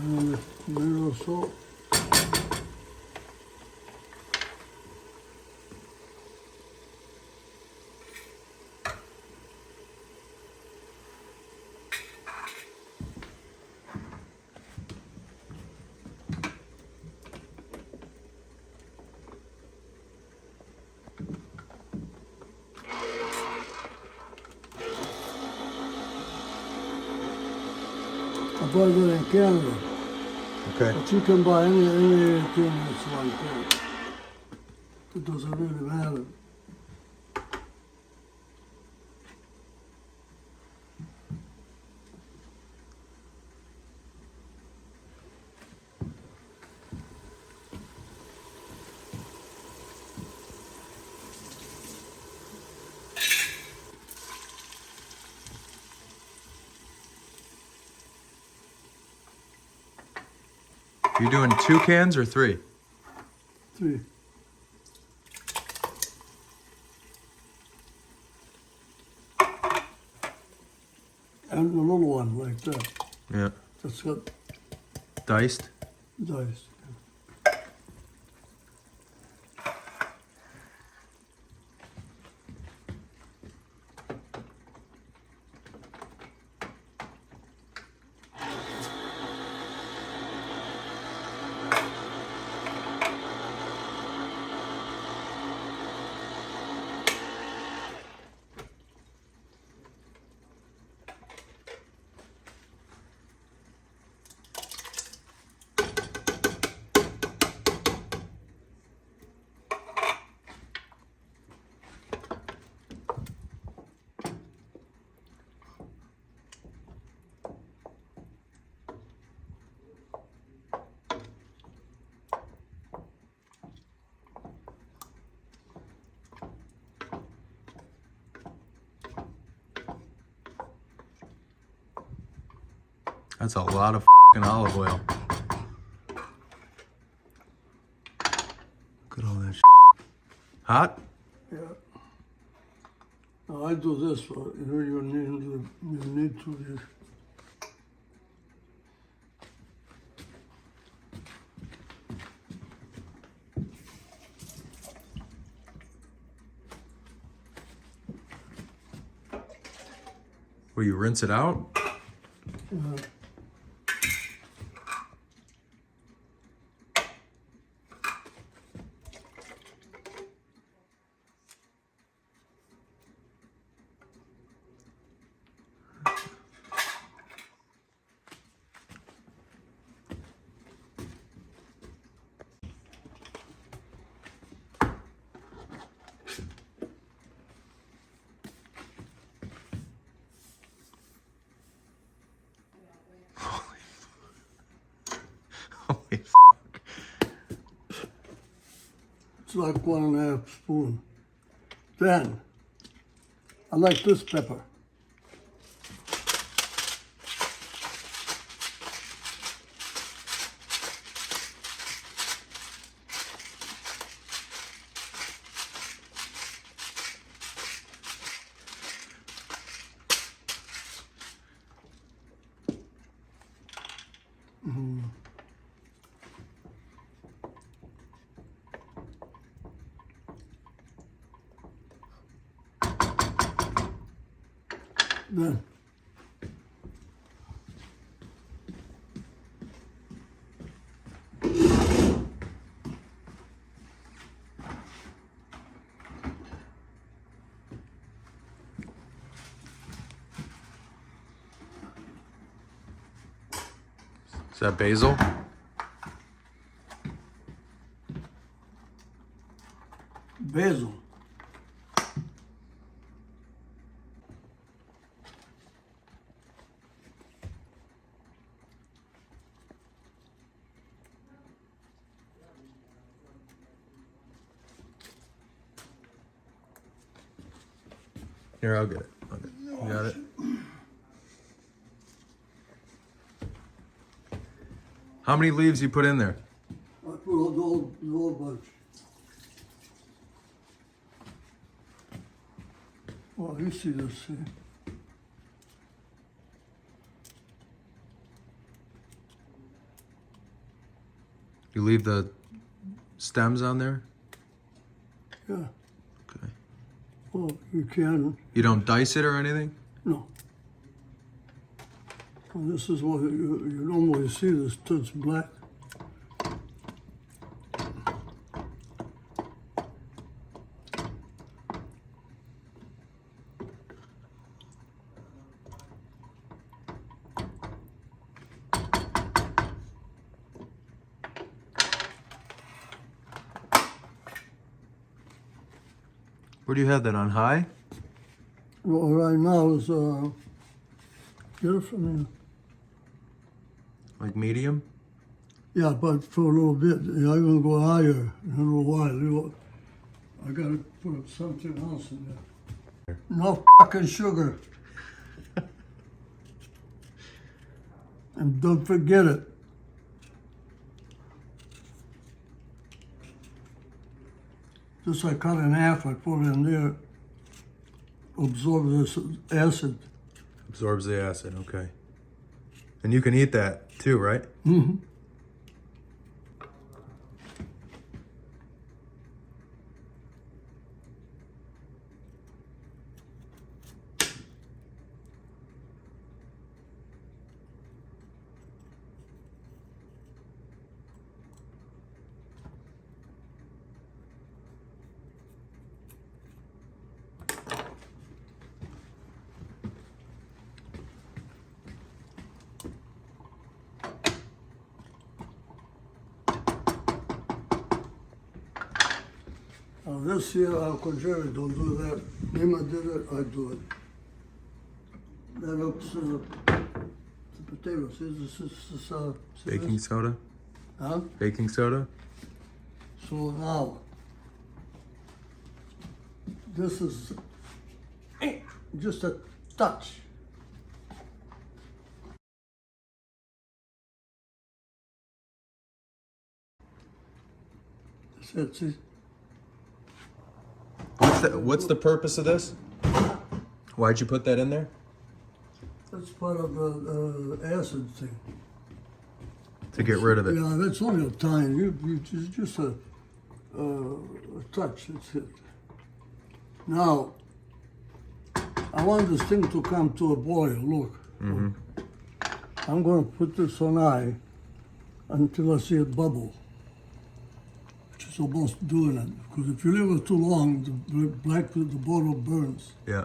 And then a minute or so. I bought it in Canada. Okay. But you can buy anything that's like that. It doesn't really matter. You doing 2 cans or 3? 3. And a little one like that. Yeah. That's got Diced? diced. That's a lot of olive oil. Look at all that Hot? Yeah. Now I do this, but you need to this. Will you rinse it out? Holy It's like 1.5 spoon. Then, I like this pepper. Then, Is that basil? basil. Here, I'll get it. You got it? How many leaves you put in there? I put the whole bunch. Well, you see this here. You leave the stems on there? Yeah. Okay. Well, you can. You don't dice it or anything? No. Well, this is what you normally see. This turns black. Where do you have that, on high? Well, right now is get it from here. Like medium? Yeah, but for a little bit. Yeah, I'm gonna go higher in a little while. I gotta put something else in there. No fucking sugar. And don't forget it. Just I cut in half, I put it in there. Absorb this acid. Absorbs the acid, okay. And you can eat that too, right? Mm-hmm. This here, Alcogeri don't do that. Nima did it, I do it. That helps the potatoes. This is Baking soda? Huh? Baking soda? So now, this is just a touch. That's it. What's the purpose of this? Why'd you put that in there? That's part of the acid thing. To get rid of it. Yeah, that's only a tiny. Just a touch. That's it. Now, I want this thing to come to a boil. Look, I'm going to put this on high until I see it bubble. Which is almost doing it. Because if you leave it too long, the bottle burns. Yeah.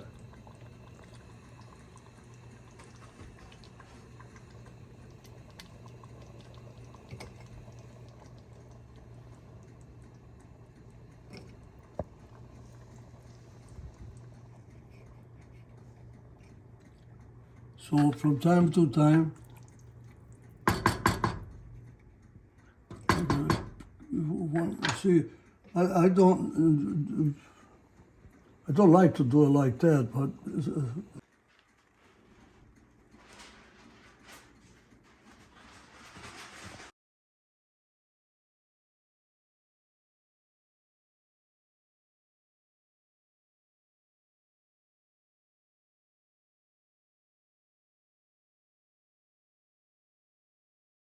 So from time to time, see, I don't like to do it like that, but